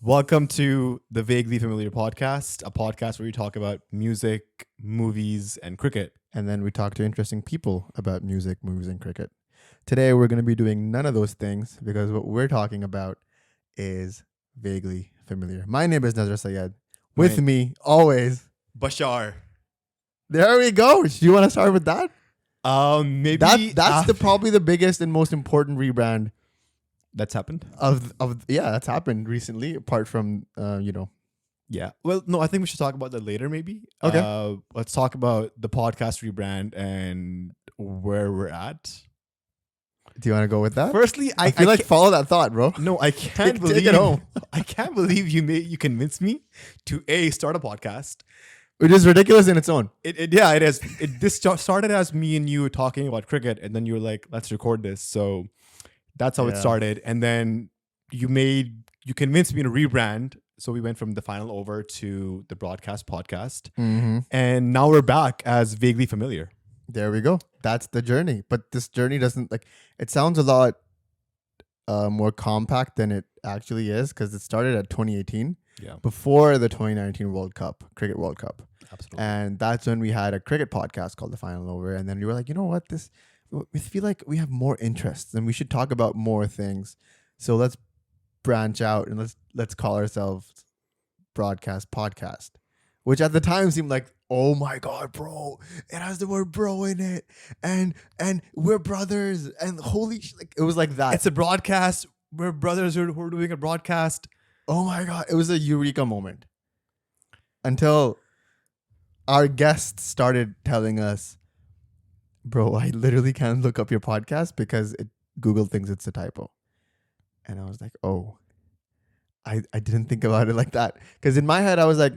Welcome to the Vaguely Familiar podcast, a podcast where we talk about music, movies, and cricket. And then we talk to interesting people about music, movies, and cricket. Today, we're going to be doing none of those things because what we're talking about is vaguely familiar. My name is Nazar Sayed. With me, always, Bashaar. there we go. Do you want to start with that? Maybe That's probably the biggest and most important rebrand that's happened. that's happened recently. Apart from Yeah. Well, no, I think we should talk about that later. Maybe. Okay. Let's talk about the podcast rebrand and where we're at. Do you want to go with that? Firstly, I feel like follow that thought, bro. No, I can't Take believe it home. I can't believe you convinced me to start a podcast. Which is ridiculous in its own. It is. This started as me and you talking about cricket, and then you were like, "Let's record this." So that's how it started. And then you convinced me to rebrand. So we went from the final over to the broadcast podcast, and now we're back as Vaguely Familiar. There we go. That's the journey. But this journey doesn't it sounds a lot more compact than it actually is because it started at 2018. Yeah, before the 2019 Cricket World Cup. absolutely. And that's when we had a cricket podcast called The Final Over. And then you were like, you know what? We feel like we have more interests and we should talk about more things. So let's branch out and let's call ourselves Broadcast Podcast, which at the time seemed like, oh my God, bro, it has the word bro in it. And we're brothers. And holy it was like that. It's a broadcast. We're brothers who are doing a broadcast. Oh my God. It was a eureka moment until our guests started telling us, bro, I literally can't look up your podcast because Google thinks it's a typo. And I was like, oh, I didn't think about it like that. Because in my head, I was like,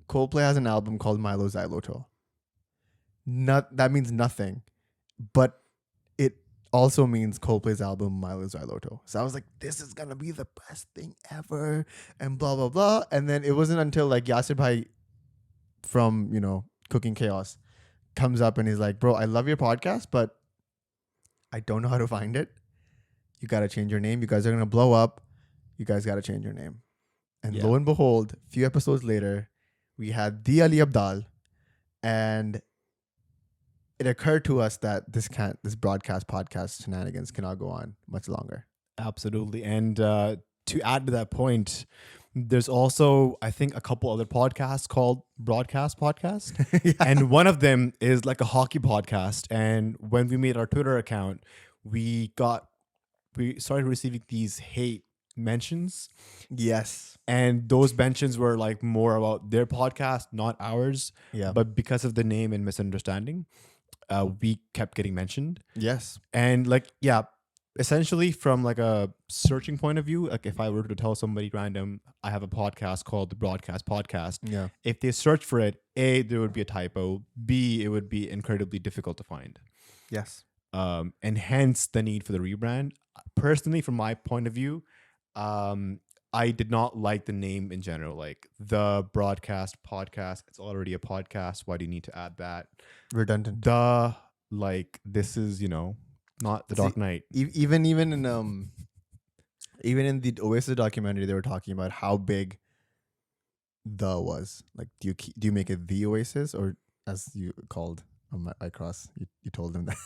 Coldplay has an album called Milo Xyloto. That means nothing. But it also means Coldplay's album Milo Xyloto. So I was like, this is gonna be the best thing ever, and blah blah blah. And then it wasn't until like Yasir Bhai from Cooking Chaos comes up and he's like, bro, I love your podcast, but I don't know how to find it. You gotta change your name. You guys are gonna blow up. You guys gotta change your name. And lo and behold, a few episodes later, we had the Ali Abdal, and it occurred to us that this broadcast podcast shenanigans cannot go on much longer. Absolutely. And to add to that point, there's also, I think, a couple other podcasts called Broadcast Podcast. Yeah. And one of them is like a hockey podcast. And when we made our Twitter account, we started receiving these hate mentions. Yes. And those mentions were like more about their podcast, not ours. Yeah. But because of the name and misunderstanding, we kept getting mentioned. Yes. And essentially from like a searching point of view, like if I were to tell somebody random, I have a podcast called the Broadcast Podcast. Yeah. If they search for it, A, there would be a typo. B, it would be incredibly difficult to find. Yes. And hence the need for the rebrand. Personally, from my point of view, I did not like the name in general. Like the Broadcast Podcast, it's already a podcast. Why do you need to add that? Redundant. This is, not the Dark Knight. Even in the Oasis documentary, they were talking about how big the was. Like, do you make it the Oasis, or as you called on my cross? You told them that.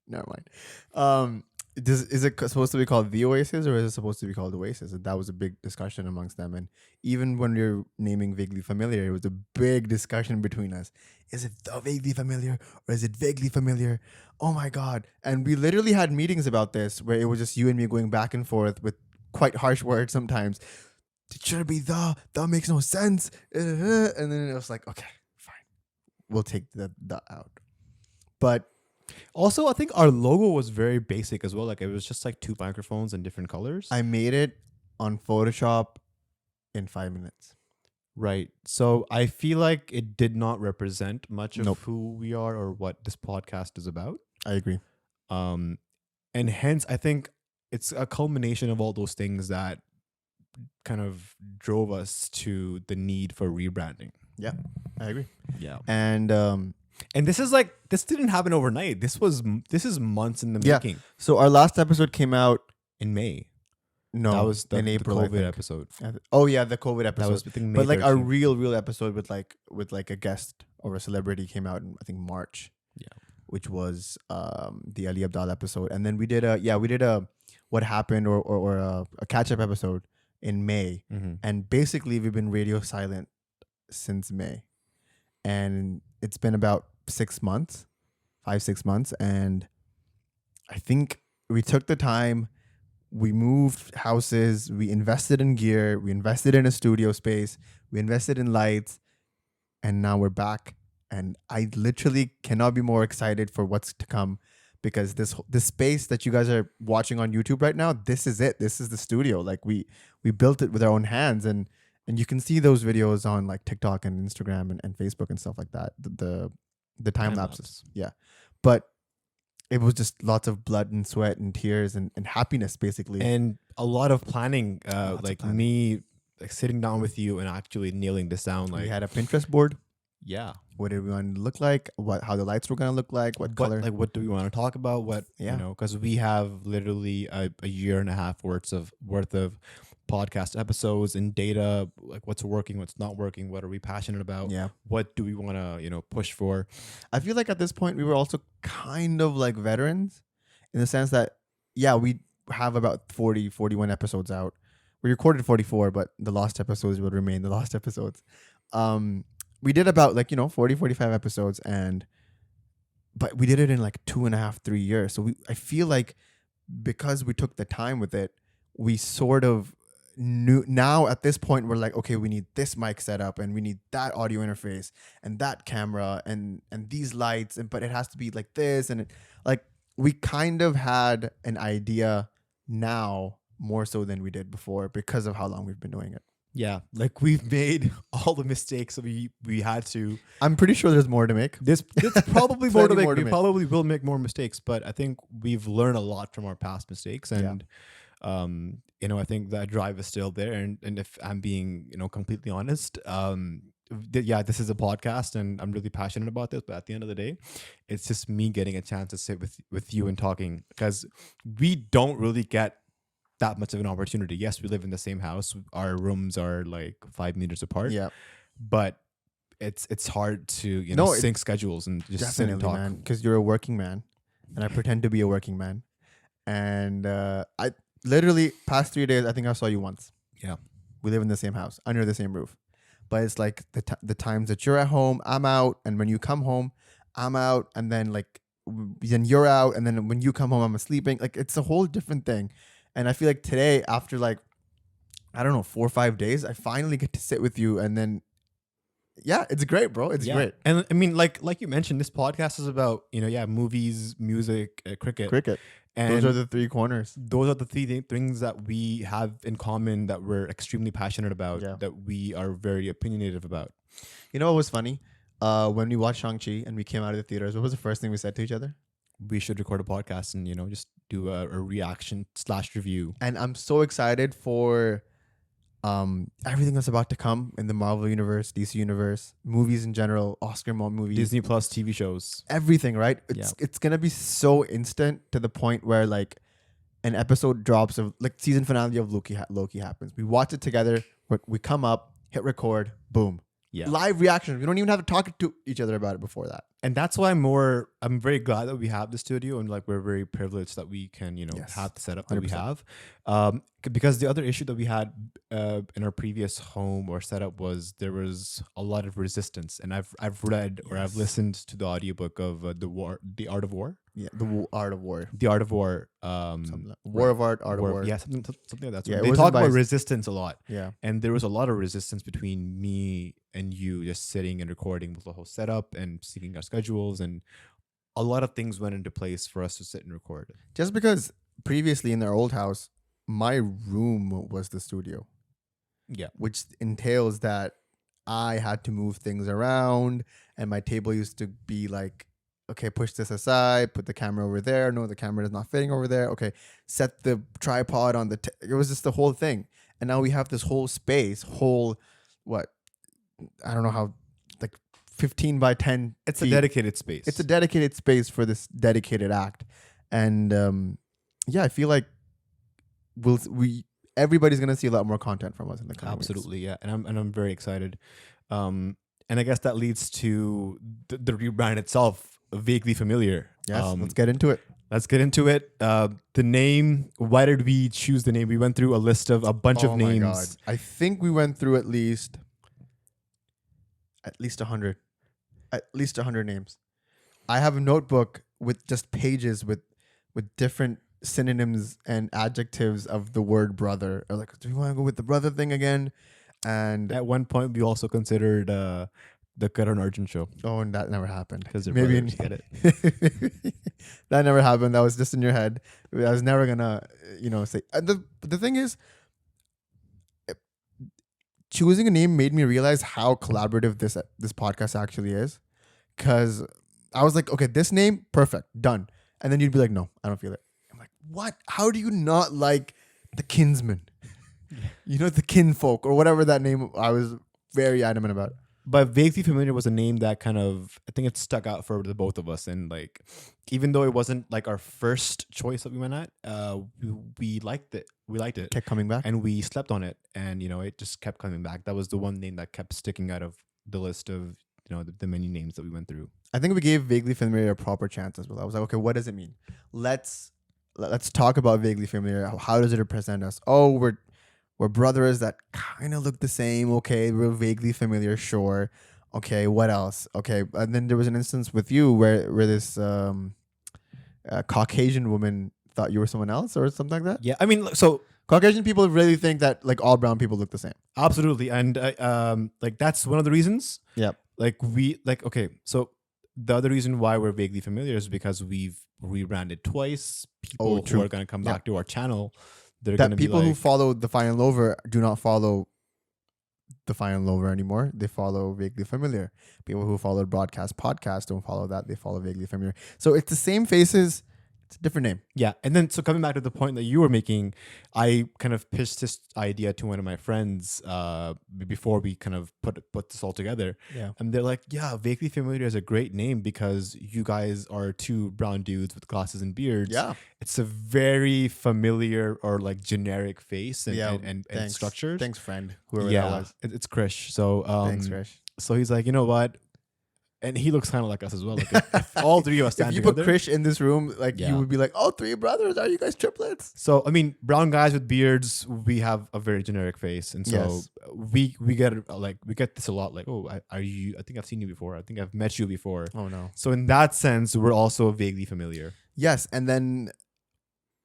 Never mind. Is it supposed to be called the Oasis, or is it supposed to be called Oasis? And that was a big discussion amongst them. And even when you're naming Vaguely Familiar, it was a big discussion between us. Is it the Vaguely Familiar, or is it Vaguely Familiar? Oh my God. And we literally had meetings about this where it was just you and me going back and forth with quite harsh words sometimes. Should it be the? That makes no sense. And then it was like, okay, fine. We'll take the out. But also, I think our logo was very basic as well. Like it was just like two microphones in different colors. I made it on Photoshop in 5 minutes. Right. So I feel like it did not represent much of Nope. who we are or what this podcast is about. I agree. And hence, I think it's a culmination of all those things that kind of drove us to the need for rebranding. Yeah, I agree. Yeah. And this didn't happen overnight. This is months in the Yeah. making. so our last episode came out In May. No, That was in the April. I COVID think. episode. Oh yeah, the COVID That episode. was, I think, May But like our 13th. real episode with like a guest or a celebrity came out in I think March. Yeah. Which was the Ali Abdal episode, and then we did a what happened or a catch up episode in May, and basically we've been radio silent since May, and it's been about 6 months, 5-6 months, and I think we took the time. We moved houses, we invested in gear, we invested in a studio space, we invested in lights, and now we're back. And I literally cannot be more excited for what's to come, because this space that you guys are watching on YouTube right now, this is it. This is the studio. Like we built it with our own hands, and you can see those videos on like TikTok and Instagram and Facebook and stuff like that. The time lapses. Yeah. But it was just lots of blood and sweat and tears and happiness, basically. And a lot of planning, Lots of me like sitting down with you and actually nailing this down. Like we had a Pinterest board. yeah, What did we want to look like? How the lights were going to look like? What color? like what do we want to talk about? What Yeah. because we have literally a year and a half worth of podcast episodes and data, like what's working, what's not working, what are we passionate about? Yeah. What do we want to push for? I feel like at this point we were also kind of like veterans, in the sense that, yeah, we have about 41 episodes out. We recorded 44, but the lost episodes will remain the lost episodes. We did about 40, 45 episodes, but we did it in like 2.5, 3 years. So I feel like because we took the time with it, we sort of knew. Now at this point we're like, okay, we need this mic setup and we need that audio interface and that camera and these lights, but it has to be like this, and we kind of had an idea now more so than we did before, because of how long we've been doing it. Yeah, like we've made all the mistakes that we had to. I'm pretty sure there's more to make. There's probably more to Plenty make. more to We make. probably will make more mistakes, but I think we've learned a lot from our past mistakes, and I think that drive is still there. And if I'm being completely honest, this is a podcast, and I'm really passionate about this. But at the end of the day, it's just me getting a chance to sit with you and talking, because we don't really get that much of an opportunity. Yes, we live in the same house. Our rooms are like 5 meters apart. Yeah, but it's hard to sync schedules and just sit and definitely, talk. man. Because you're a working man, and I pretend to be a working man. And I literally past 3 days, I think I saw you once. Yeah, we live in the same house, under the same roof. But it's like the times that you're at home, I'm out, and when you come home, I'm out, and then then you're out, and then when you come home, I'm sleeping. Like it's a whole different thing. And I feel like today, after 4 or 5 days, I finally get to sit with you, and then it's great, bro. It's great. And I mean, like you mentioned, this podcast is about movies, music, cricket. And Those are the three corners. Those are the three things that we have in common, that we're extremely passionate about, that we are very opinionative about. You know what was funny? When we watched Shang-Chi and we came out of the theaters, what was the first thing we said to each other? We should record a podcast and just do a reaction / review. And I'm so excited for everything that's about to come in the Marvel universe, DC universe, movies in general, Oscar movies, Disney Plus TV shows, everything, right? It's gonna be so instant, to the point where an episode drops of season finale of Loki happens. We watch it together. We come up, hit record, boom. Yeah. Live reactions. We don't even have to talk to each other about it before that. And that's why I'm very glad that we have the studio, and we're very privileged that we can, have the setup that 100%. we have. Because the other issue that we had in our previous home or setup was there was a lot of resistance. And I've read or I've listened to the audiobook of The Art of War. Yeah, the Art of War. The Art of War. War of Art, Art of War. Yeah, something like that. So Yeah, they talk about resistance a lot. Yeah. And there was a lot of resistance between me and you just sitting and recording with the whole setup and syncing our schedules, and a lot of things went into place for us to sit and record. Just because previously in their old house, my room was the studio. Yeah. Which entails that I had to move things around, and my table used to be okay, push this aside, put the camera over there. No, the camera is not fitting over there. Okay, set the tripod on it was just the whole thing. And now we have this whole space, I don't know how, 15 by 10. It's a dedicated space. It's a dedicated space for this dedicated act. And I feel like everybody's gonna see a lot more content from us in the coming weeks. Absolutely, yeah, and I'm very excited. And I guess that leads to the rebrand itself, vaguely familiar. Yes, let's get into it. Let's get into it. The name. Why did we choose the name? We went through a list of a bunch of names. Oh my God. I think we went through at least 100. At least 100 names. I have a notebook with just pages with different synonyms and adjectives of the word brother. Or like, do we want to go with the brother thing again? And at one point, we also considered the Karan Arjun show. Oh, and that never happened. Because maybe get it. That never happened. That was just in your head. I was never gonna, say. The thing is, choosing a name made me realize how collaborative this podcast actually is. Because I was like, okay, this name, perfect, done. And then you'd be like, no, I don't feel it. I'm like, what? How do you not like the kinsman? The kinfolk or whatever that name. I was very adamant about. But vaguely familiar was a name that kind of, I think it stuck out for the both of us. And like, even though it wasn't like our first choice that we went at, we liked it. We liked it. Kept coming back. And we slept on it. And, it just kept coming back. That was the one name that kept sticking out of the list of, the many names that we went through. I think we gave vaguely familiar a proper chance as well. I was like, okay, what does it mean? Let's talk about vaguely familiar. How does it represent us? Oh, we're brothers that kind of look the same. Okay, we're vaguely familiar. Sure. Okay, what else? Okay, and then there was an instance with you where this Caucasian woman thought you were someone else or something like that. Yeah, I mean, so Caucasian people really think that like all brown people look the same. Absolutely, and like that's one of the reasons. Yep. Okay, so the other reason why we're vaguely familiar is because we've rebranded twice. People who are going to come back to our channel. They're going to be people who follow the Fine and Lover do not follow the Fine and Lover anymore. They follow Vaguely Familiar. People who follow Broadcast Podcast don't follow that. They follow Vaguely Familiar. So it's the same faces. It's a different name. Yeah. And then, so coming back to the point that you were making, I kind of pitched this idea to one of my friends before we kind of put this all together. Yeah. And they're like, yeah, Vaguely Familiar is a great name because you guys are two brown dudes with glasses and beards. Yeah. It's a very familiar or like generic face and structures. Thanks, friend. Whoever that was. It's Krish. So, thanks, Krish. So he's like, you know what? And he looks kind of like us as well. Like if all three of us stand together. If you put Krish in this room, you would be like, oh, three brothers. Are you guys triplets? So, I mean, brown guys with beards, we have a very generic face. And so we get this a lot. Like, oh, are you, I think I've seen you before. I think I've met you before. Oh, no. So in that sense, we're also vaguely familiar. Yes. And then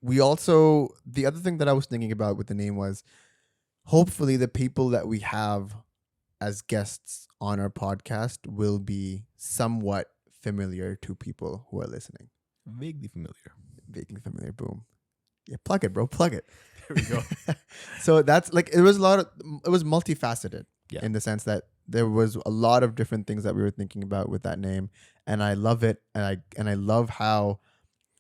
we also, the other thing that I was thinking about with the name was hopefully the people that we have as guests on our podcast will be somewhat familiar to people who are listening. Vaguely familiar. Vaguely familiar. Boom. Yeah, plug it, bro. Plug it. There we go. So that's like, it was multifaceted in the sense that there was a lot of different things that we were thinking about with that name. And I love it. And I love how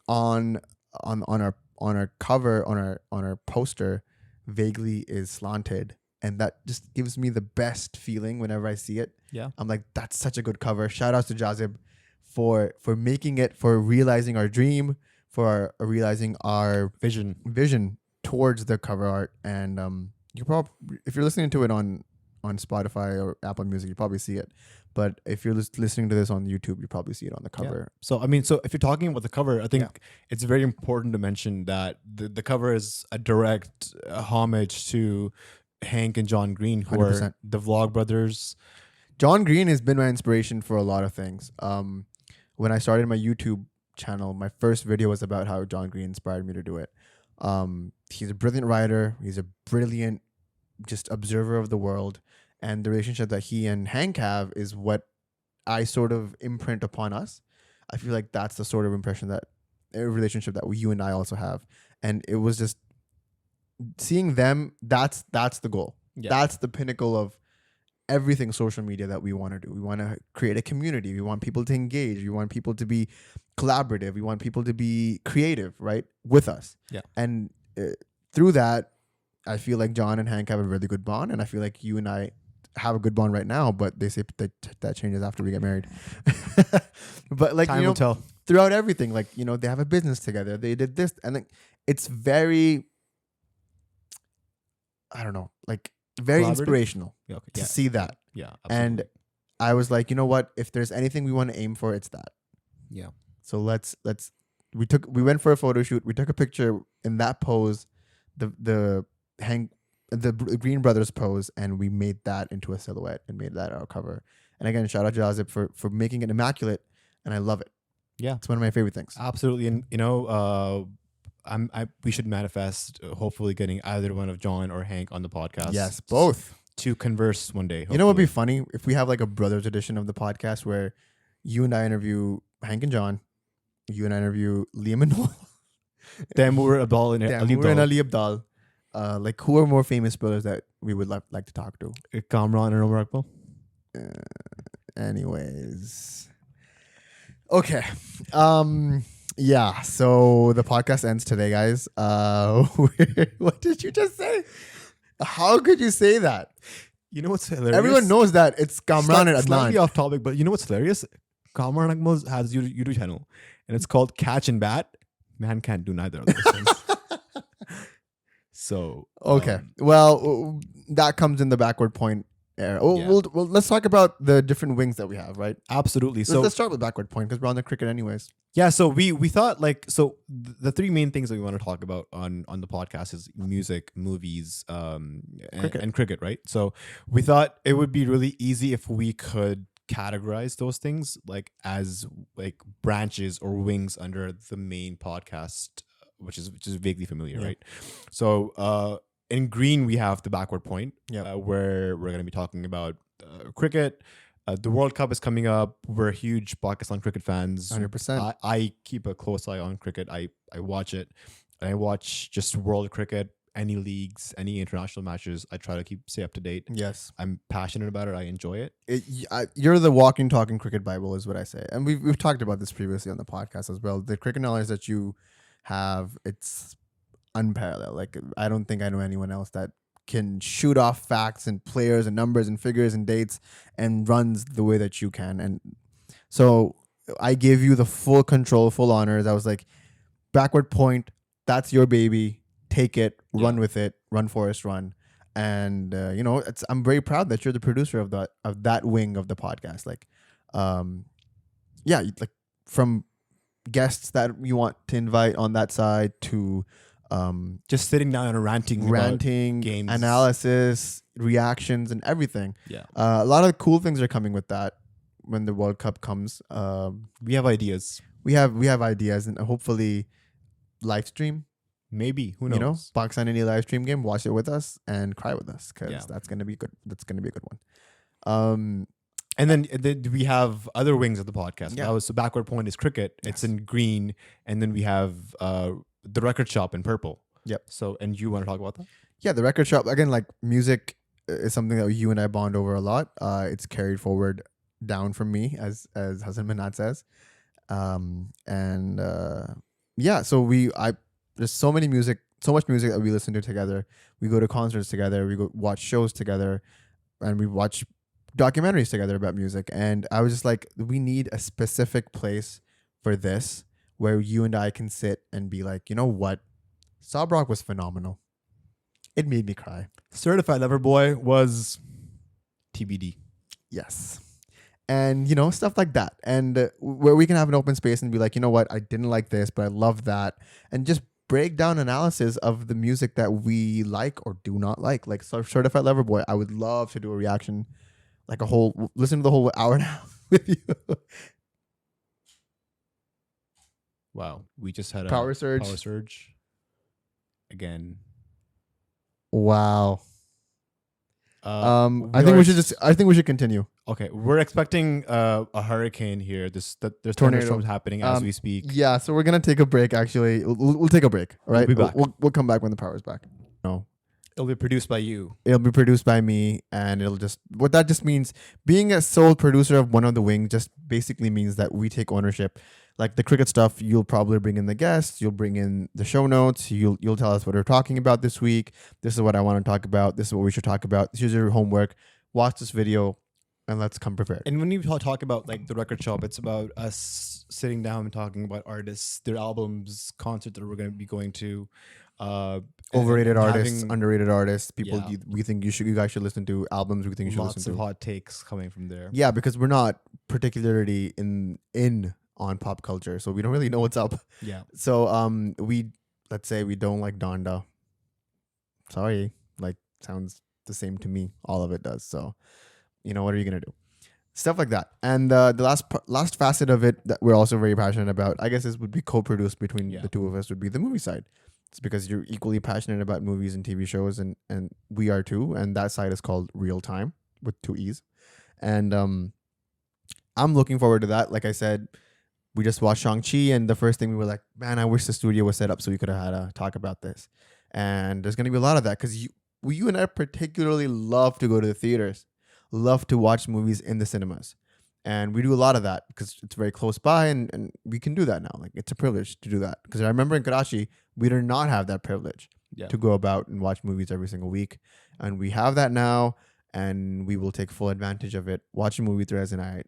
on our cover, on our poster, vaguely is slanted. And that just gives me the best feeling whenever I see it. Yeah. I'm like, that's such a good cover. Shout outs to Jazib for making it, for realizing our dream, for realizing our vision towards the cover art. And you probably, if you're listening to it on Spotify or Apple Music, you probably see it. But if you're listening to this on YouTube, you probably see it on the cover. Yeah. So, I mean, if you're talking about the cover, I think it's very important to mention that the cover is a direct homage to Hank and John Green, who 100%. Are the Vlog brothers. John Green has been my inspiration for a lot of things. When I started my YouTube channel, my first video was about how John Green inspired me to do it. He's a brilliant writer. He's a brilliant just observer of the world. And the relationship that he and Hank have is what I sort of imprint upon us. I feel like that's the sort of impression that a relationship that you and I also have. And it was just seeing them, that's the goal. Yeah. That's the pinnacle of everything social media that we want to do. We want to create a community. We want people to engage. We want people to be collaborative. We want people to be creative, right? With us. Yeah. And through that, I feel like John and Hank have a really good bond. And I feel like you and I have a good bond right now, but they say that changes after we get married. But like, time will tell. Throughout everything, like, they have a business together. They did this. And like, it's very... I don't know, like very Collaborative? inspirational Yeah, okay. to Yeah, see that. yeah, And absolutely. I was like, you know what? If there's anything we want to aim for, it's that. Yeah. So let's we went for a photo shoot. We took a picture in that pose, the hang Green Brothers pose, and we made that into a silhouette and made that our cover. And again, shout out to Jazib for making it immaculate, and I love it. Yeah. It's one of my favorite things. Absolutely. And we should manifest hopefully getting either one of John or Hank on the podcast. Yes, both. To converse one day. You know what would be hopefully. funny if we have like a brothers edition of the podcast where you and I interview Hank and John, you and I interview Liam and Noel, Taimur, Abdal, and Ali Taimur and Abdal. Ali Abdal. Like who are more famous brothers that we would like to talk to? Kamran and Omar Akmal. Anyways, okay. Yeah. So the podcast ends today, guys. What did you just say? How could you say that? You know what's hilarious? Everyone knows that it's Kamran and Slightly Adnan. off topic, but you know what's hilarious? Kamran Akmal has a YouTube channel, and it's called Catch and Bat. Man can't do neither of those things. So Okay. Well, that comes in the backward point era. Yeah. Well, let's talk about the different wings that we have, right? absolutely. So So let's start with backward point because we're on the cricket anyways. yeah, so we thought the three main things that we want to talk about on the podcast is music, movies, Cricket. and cricket, right? So we thought it would be really easy if we could categorize those things like as like branches or wings under the main podcast, which is vaguely familiar, Yeah. right? So in green we have the backward point, Yeah. where we're going to be talking about cricket. The World Cup is coming up. We're huge Pakistan cricket fans. 100%. I keep a close eye on cricket. I watch it. And I watch just world cricket, any leagues, any international matches. I try to stay up to date. Yes. I'm passionate about it. I enjoy it. You're the walking, talking cricket Bible, is what I say. And we've talked about this previously on the podcast as well. The cricket knowledge that you have, it's unparalleled. Like I don't think I know anyone else that can shoot off facts and players and numbers and figures and dates and runs the way that you can. And so I gave you the full control, full honors. I was like, backward point, that's your baby. Take it, run with it, run Forest run. And I'm very proud that you're the producer of that wing of the podcast. Like, like from guests that you want to invite on that side to Just sitting down and ranting about games. analysis, reactions, and everything. Yeah. A lot of cool things are coming with that when the World Cup comes. We have ideas. We have ideas, and hopefully live stream. Maybe. Who knows? You know, Pakistan any live stream game, watch it with us and cry with us because Yeah. that's gonna be good. That's gonna be a good one. And then we have other wings of the podcast. Yeah. That was the backward point is cricket. It's in green, and then we have the record shop in purple. Yep. So, and you want to talk about that? Yeah, the record shop again. Like music is something that you and I bond over a lot. It's carried forward down from me, as Hassan Minat says. So there's so much music that we listen to together. We go to concerts together. We go watch shows together, and we watch documentaries together about music. And I was just like, we need a specific place for this where you and I can sit and be like, you know what, Sabrock was phenomenal. It made me cry. Certified Lover Boy was TBD. Yes. And, stuff like that. And where we can have an open space and be like, you know what, I didn't like this, but I love that. And just break down analysis of the music that we like or do not like. Like Certified Lover Boy, I would love to do a reaction, like listen to the whole hour and a half with you. Wow. We just had a Power surge. Power surge. Again. Wow. We I think are we should continue. Okay, we're expecting a hurricane here. There's Tornado. thunderstorms happening as we speak. Yeah, so we're gonna take a break. Actually, we'll take a break. All right, We'll be back. We'll come back when the power's back. No, It'll be produced by you. it'll be produced by me, and what that just means, being a sole producer of one of the wings just basically means that we take ownership. Like the cricket stuff, you'll probably bring in the guests, you'll bring in the show notes, you'll tell us what we're talking about this week. This is what I want to talk about. This is what we should talk about. Here's your homework. Watch this video, and let's come prepared. And when we talk about like the record shop, it's about us sitting down and talking about artists, their albums, concerts that we're going to be going to. Overrated and artists, having underrated artists, people Yeah. we think you guys should listen to, albums we think you should lots listen of to. hot takes coming from there. Yeah, because we're not particularly in on pop culture, so we don't really know what's up. Yeah. So let's say we don't like Donda. Sorry, like sounds the same to me. All of it does. So, what are you gonna do? Stuff like that. And the last facet of it that we're also very passionate about, I guess, this would be co-produced between Yeah. the two of us, would be the movie side. It's because you're equally passionate about movies and TV shows, and we are too. And that side is called Real Time with 2 E's. And I'm looking forward to that. Like I said, we just watched Shang-Chi, and the first thing we were like, man, I wish the studio was set up so we could have had a talk about this. And there's going to be a lot of that because you and I particularly love to go to the theaters, love to watch movies in the cinemas. And we do a lot of that because it's very close by, and we can do that now. Like, it's a privilege to do that. Because I remember in Karachi, we did not have that privilege to go about and watch movies every single week. And we have that now, and we will take full advantage of it. Watch a movie Thursday night,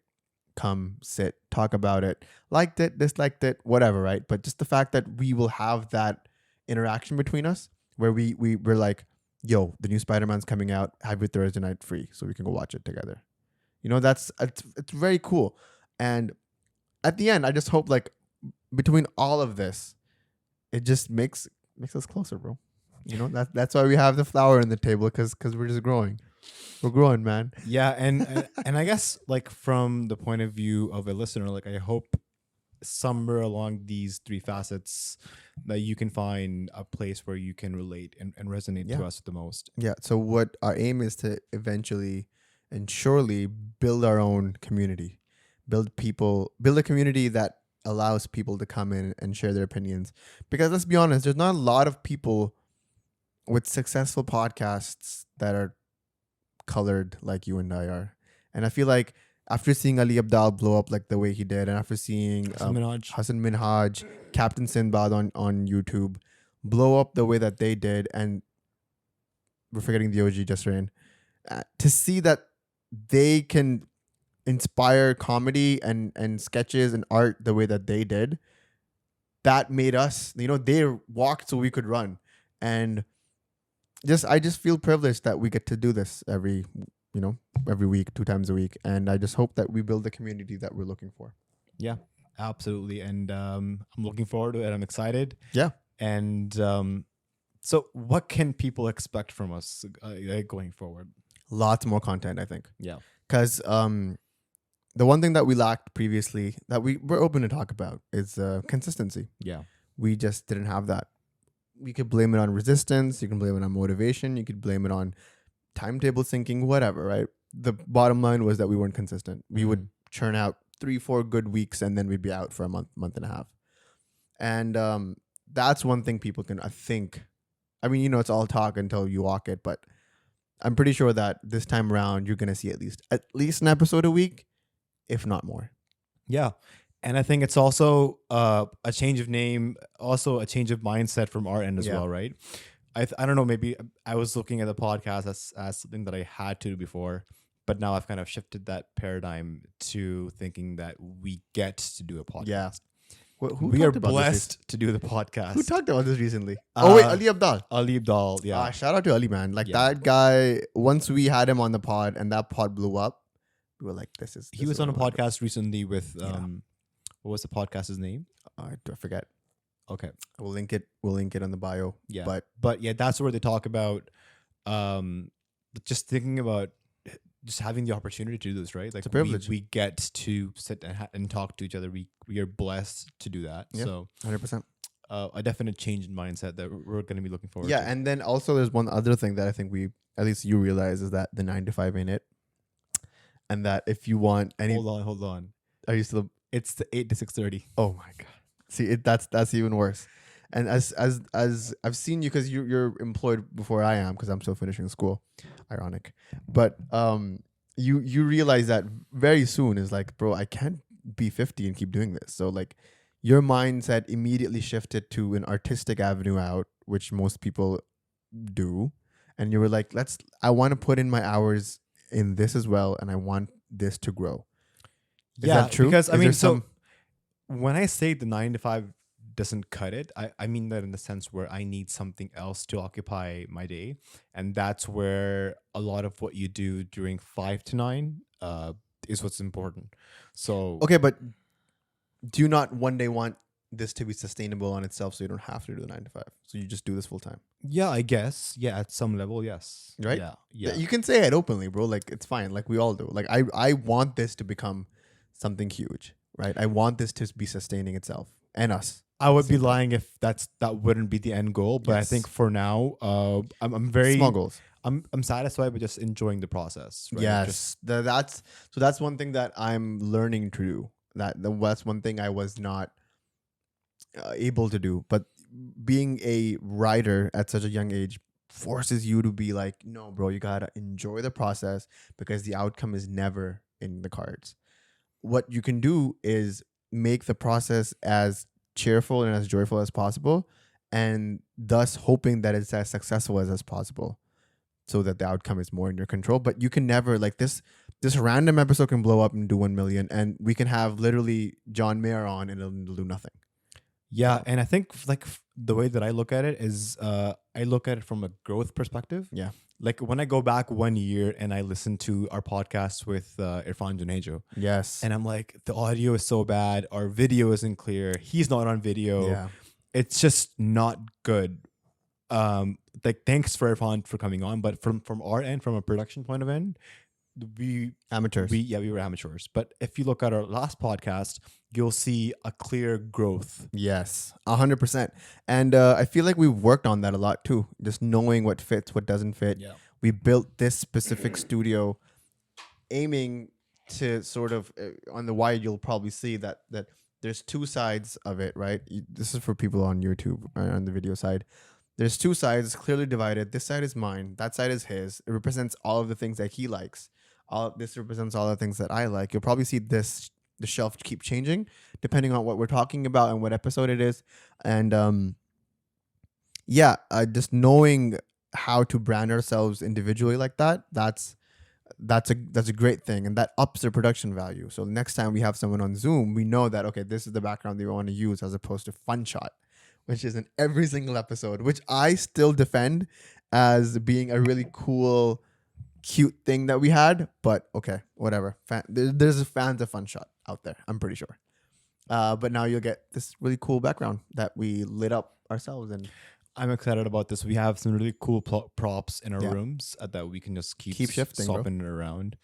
come, sit, talk about it, liked it, disliked it, whatever, right? But just the fact that we will have that interaction between us where we're like, yo, the new Spider-Man's coming out, have your Thursday night free so we can go watch it together. It's very cool. And at the end, I just hope, like, between all of this, it just makes us closer, bro. That's why we have the flower in the table, because we're just growing. We're growing, man. Yeah, and I guess, like, from the point of view of a listener, like, I hope somewhere along these 3 facets that you can find a place where you can relate and resonate to us the most. Yeah. So what our aim is to eventually and surely build our own community, build a community that allows people to come in and share their opinions. Because let's be honest, there's not a lot of people with successful podcasts that are colored like you and I are. And I feel like after seeing Ali Abdaal blow up like the way he did, and after seeing Hassan Minhaj, Captain Sinbad on YouTube blow up the way that they did, and we're forgetting the OG just ran, to see that they can inspire comedy and sketches and art the way that they did, that made us, they walked so we could run. And I just feel privileged that we get to do this every week, 2 times a week. And I just hope that we build the community that we're looking for. Yeah, absolutely. And I'm looking forward to it. I'm excited. Yeah. And so what can people expect from us going forward? Lots more content, I think. Yeah. Because the one thing that we lacked previously that we're open to talk about is consistency. Yeah. We just didn't have that. We could blame it on resistance. You can blame it on motivation. You could blame it on timetable syncing, whatever, right? The bottom line was that we weren't consistent. We would churn out 3-4 good weeks, and then we'd be out for a month and a half. And that's one thing people can, I think. I mean, it's all talk until you walk it, but I'm pretty sure that this time around you're gonna see at least an episode a week, if not more. Yeah. And I think it's also a change of name, also a change of mindset from our end as well, right? I don't know, maybe I was looking at the podcast as something that I had to do before, but now I've kind of shifted that paradigm to thinking that we get to do a podcast. Yeah. We are blessed to do the podcast. Who talked about this recently? Ali Abdaal. Ali Abdaal, yeah. Shout out to Ali, man. Like, that guy, once we had him on the pod and that pod blew up, we were like, he was on a podcast recently with, what was the podcast's name? I forget. Okay. We'll link it on the bio. Yeah. But yeah, that's where they talk about just thinking about just having the opportunity to do this, right? Like, it's a privilege. We get to sit and talk to each other. We are blessed to do that. Yeah, so 100%. A definite change in mindset that we're going to be looking forward to. Yeah, and then also there's one other thing that I think at least you realize, is that the 9 to 5 ain't it. And that if you want any... Hold on. Are you still... It's the 8 to 6:30. Oh my God. See, that's even worse. And as I've seen you, because you're employed before I am, because I'm still finishing school. Ironic. But you realize that very soon is like, bro, I can't be 50 and keep doing this. So like your mindset immediately shifted to an artistic avenue out, which most people do. And you were like, I want to put in my hours in this as well, and I want this to grow. Is that true? Because I mean, so when I say the 9 to 5 doesn't cut it. I mean that in the sense where I need something else to occupy my day. And that's where a lot of what you do during 5 to 9 is what's important. So Okay, but do you not one day want this to be sustainable on itself so you don't have to do the 9 to 5? So you just do this full time, yeah, I guess. Yeah, at some level, yes. right? Yeah. Yeah. You can say it openly, bro. Like, it's fine. Like, we all do. Like, I want this to become something huge, right? I want this to be sustaining itself and us. I would be Same time. lying if that wouldn't be the end goal. But I think Yes. for now, I'm very Small goals. I'm satisfied with just enjoying the process. Right? Yes, that's one thing that I'm learning to do. That's one thing I was not able to do. But being a writer at such a young age forces you to be like, no, bro, you gotta enjoy the process because the outcome is never in the cards. What you can do is make the process as cheerful and as joyful as possible, and thus hoping that it's as successful as possible, so that the outcome is more in your control. But you can never, like, this random episode can blow up and do 1 million, and we can have literally John Mayer on and it'll do nothing. Yeah, Yeah. and I think like the way that I look at it is I look at it from a growth perspective. Yeah. Like when I go back 1 year and I listen to our podcast with Irfan Junejo, Yes. and I'm like, the audio is so bad, our video isn't clear, he's not on video, Yeah. it's just not good. Like thanks for Irfan for coming on, but from our end, from a production point of end, Amateurs. we were amateurs. But if you look at our last podcast, you'll see a clear growth. Yes, 100%. And I feel like we've worked on that a lot too. Just knowing what fits, what doesn't fit. Yeah. We built this specific studio aiming to sort of on the wide. You'll probably see that there's two sides of it, right? This is for people on YouTube on the video side. There's two sides clearly divided. This side is mine. That side is his. It represents all of the things that he likes. This represents all the things that I like. You'll probably see the shelf keep changing depending on what we're talking about and what episode it is. And just knowing how to brand ourselves individually like that, that's a great thing, and that ups their production value. So next time we have someone on Zoom, we know that, okay, this is the background they want to use, as opposed to Fun Shot, which is in every single episode, which I still defend as being a really cool, cute thing that we had. But okay, whatever. There's fans of Fun Shot out there, I'm pretty sure. But now you'll get this really cool background that we lit up ourselves. And I'm excited about this. We have some really cool props in our Yeah. rooms that we can just keep shifting, bro. swapping it around.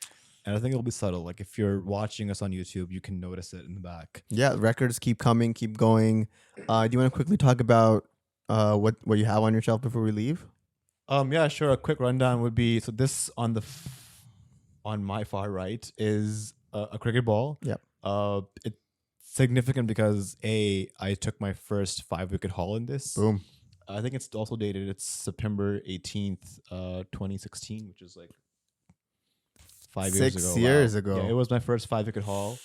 And I think it'll be subtle. Like if you're watching us on YouTube, you can notice it in the back. yeah, records keep coming, keep going. Do you want to quickly talk about what you have on your shelf before we leave? Yeah, sure. A quick rundown would be, so this on on my far right is a cricket ball. Yep. It's significant because I took my first 5-wicket haul in this. Boom. I think it's also dated. It's September 18th, 2016, which is like 5 years ago. 6 years ago. Yeah, it was my first 5-wicket haul.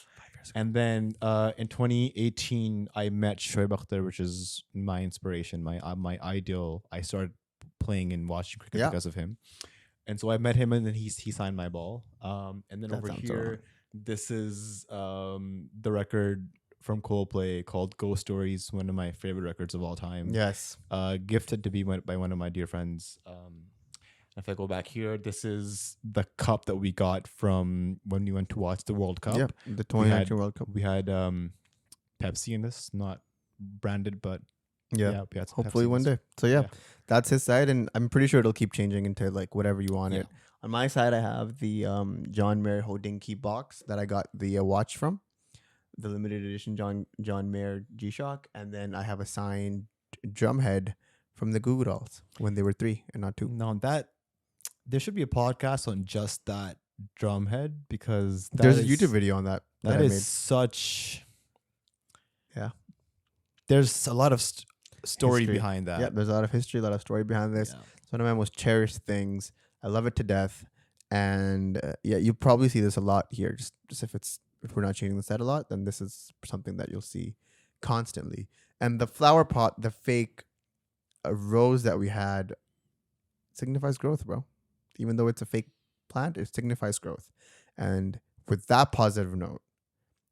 And then in 2018, I met Shoaib Akhtar, which is my inspiration, my ideal. I started playing and watching cricket Yeah. because of him. And so I met him, and then he signed my ball. And then That over sounds so here, this is the record from Coldplay called Ghost Stories, one of my favorite records of all time. Yes. Gifted to me by one of my dear friends. If I go back here, this is the cup that we got from when we went to watch the World Cup. Yeah, the 2019 World Cup. We had Pepsi in this, not branded, but Yeah. we had some Hopefully Pepsi in one this. day. So yeah, Yeah. that's his side, and I'm pretty sure it'll keep changing into like whatever you want it. Yeah. On my side, I have the John Mayer Hodinky box that I got the watch from, the limited edition John Mayer G-Shock, and then I have a signed drum head from the Goo Goo Dolls when they were 3 and not 2. No, there should be a podcast on just that drum head, because There's a YouTube video on that that I is made. such. Yeah. There's a lot of story History. behind that. Yeah, there's a lot of history, a lot of story behind this. Yeah. It's one of my most cherished things. I love it to death. And you probably see this a lot here. Just if we're not changing the set a lot, then this is something that you'll see constantly. And the flower pot, the fake rose that we had, signifies growth, bro. Even though it's a fake plant, it signifies growth. And with that positive note,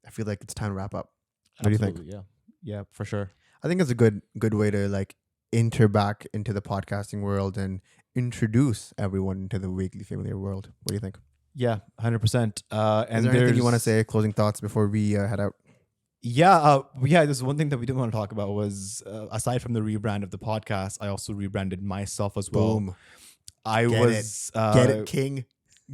I feel like it's time to wrap up. What do you think? Absolutely, yeah, for sure. I think it's a good way to like enter back into the podcasting world and introduce everyone into the Vaguely Familiar world. What do you think? Yeah, 100%. And Is there anything you want to say? Closing thoughts before we head out? Yeah. There's one thing that we didn't want to talk about was aside from the rebrand of the podcast, I also rebranded myself as well. Boom. I Get was Get it, King.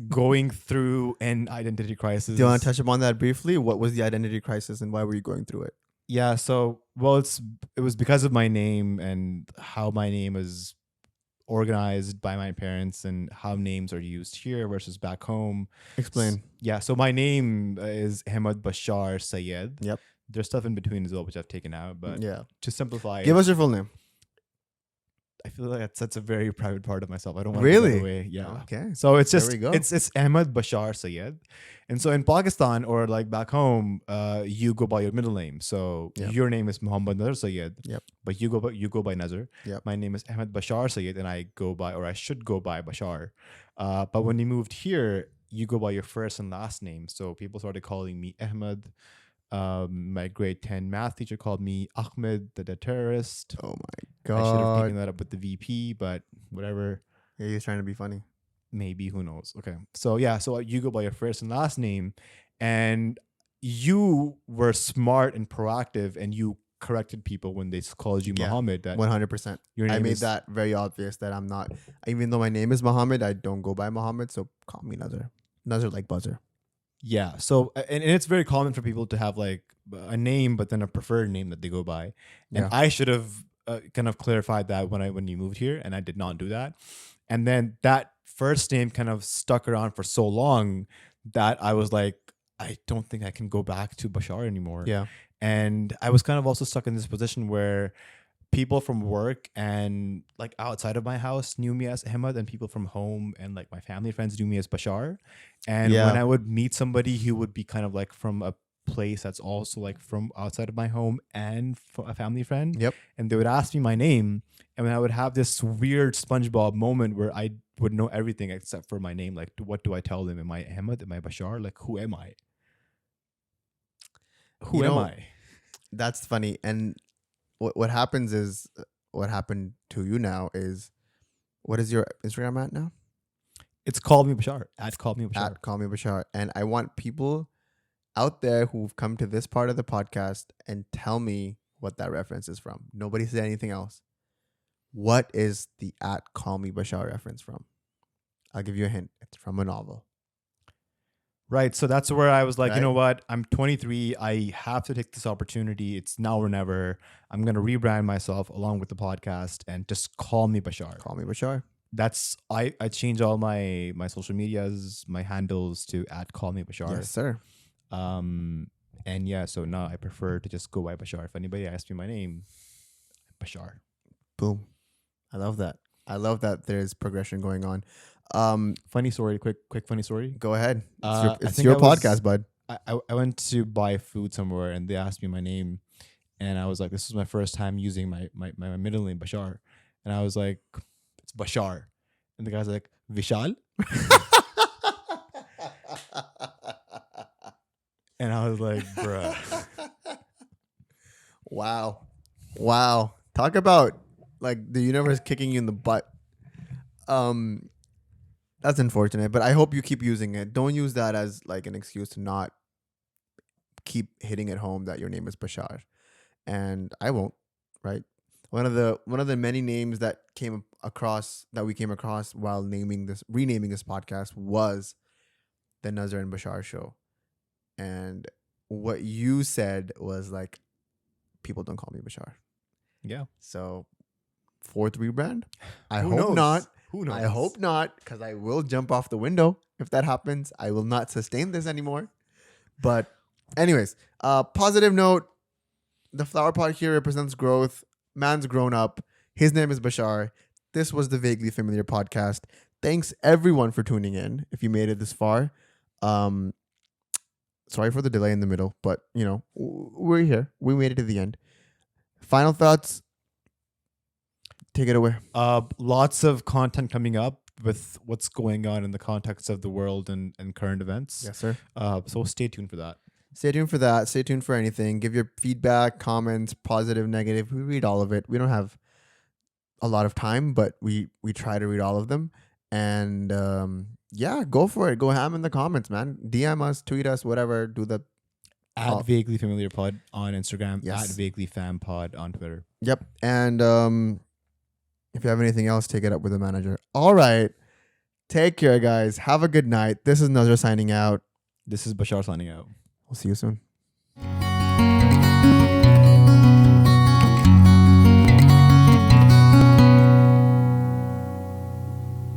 going through an identity crisis. Do you want to touch upon that briefly? What was the identity crisis and why were you going through it? Yeah, so it was because of my name and how my name is organized by my parents and how names are used here versus back home. Explain. Yeah, so my name is Ahmed Bashaar Sayed. Yep. There's stuff in between as well, which I've taken out, but Yeah. to simplify, Give us your full name. I feel like that's a very private part of myself. I don't want to Really? give it away. Yeah. Okay. So it's There just we go. it's Ahmed Bashaar Sayed, and so in Pakistan or like back home, you go by your middle name. So Yep. your name is Muhammad Nazar Sayed. Yep. But you go by Nazar. Yep. My name is Ahmed Bashaar Sayed, and I should go by Bashaar. But when you moved here, you go by your first and last name. So people started calling me Ahmed. My grade 10 math teacher called me Ahmed, the terrorist. Oh my I should have God. taken that up with the VP, but whatever. Yeah, he was trying to be funny. Maybe, who knows? Okay. So yeah, so you go by your first and last name, and you were smart and proactive, and you corrected people when they called you Yeah, Muhammad. That 100%. your name I made is, that very obvious that I'm not, even though my name is Muhammad, I don't go by Muhammad. So call me Nazar. Nazar like buzzer. Yeah. So and it's very common for people to have like a name, but then a preferred name that they go by. And Yeah. I should have kind of clarified that when you moved here, and I did not do that. And then that first name kind of stuck around for so long that I was like, I don't think I can go back to Bashaar anymore. Yeah. And I was kind of also stuck in this position where people from work and like outside of my house knew me as Ahmed, and people from home and like my family friends knew me as Bashaar. And Yeah. when I would meet somebody who would be kind of like from a place that's also like from outside of my home and a family friend, Yep. and they would ask me my name, and then I would have this weird SpongeBob moment where I would know everything except for my name. Like, what do I tell them? Am I Ahmed? Am I Bashaar? Like, who am I? Who am I? That's funny. And what happens is, what happened to you now is, what is your Instagram at now? It's Call Me Bashaar. At Call Me Bashaar. At Call Me Bashaar. And I want people out there who've come to this part of the podcast and tell me what that reference is from. Nobody said anything else. What is the at Call Me Bashaar reference from? I'll give you a hint. It's from a novel. Right. So that's where I was like, Right. you know what? I'm 23. I have to take this opportunity. It's now or never. I'm going to rebrand myself along with the podcast and just call me Bashaar. Call Me Bashaar. That's I changed all my social medias, my handles to at Call Me Bashaar. Yes, sir. And yeah, so now I prefer to just go by Bashaar. If anybody asks me my name, Bashaar. Boom. I love that. I love that there's progression going on. Funny story, quick funny story. Go ahead. I It's think your I was- podcast, bud. I went to buy food somewhere and they asked me my name, and I was like, this is my first time using my middle name, Bashaar. And I was like, it's Bashaar. And the guy's like, Vishal? And I was like, bruh. Wow. Wow. Talk about like the universe kicking you in the butt. That's unfortunate, but I hope you keep using it. Don't use that as like an excuse to not keep hitting it home that your name is Bashaar. And I won't, right? One of the many names that we came across while renaming this podcast was the Nazar and Bashaar show. And what you said was like, people don't call me Bashaar. Yeah. So, fourth rebrand? I Who hope knows? not. Who knows? I hope not, because I will jump off the window if that happens. I will not sustain this anymore. But anyways, positive note, the flower pot here represents growth. Man's grown up. His name is Bashaar. This was the Vaguely Familiar podcast. Thanks everyone for tuning in. If you made it this far, sorry for the delay in the middle, but you know, we're here. We made it to the end. Final thoughts. Take it away. Lots of content coming up with what's going on in the context of the world and current events. Yes, sir. So stay tuned for that. Stay tuned for that. Stay tuned for anything. Give your feedback, comments, positive, negative. We read all of it. We don't have a lot of time, but we try to read all of them. And yeah, go for it. Go ham in the comments, man. DM us, tweet us, whatever. Do the At Vaguely Familiar Pod on Instagram. Yes. At Vaguely Fam Pod on Twitter. Yep. And if you have anything else, take it up with the manager. All right. Take care, guys. Have a good night. This is Nazar signing out. This is Bashaar signing out. We'll see you soon.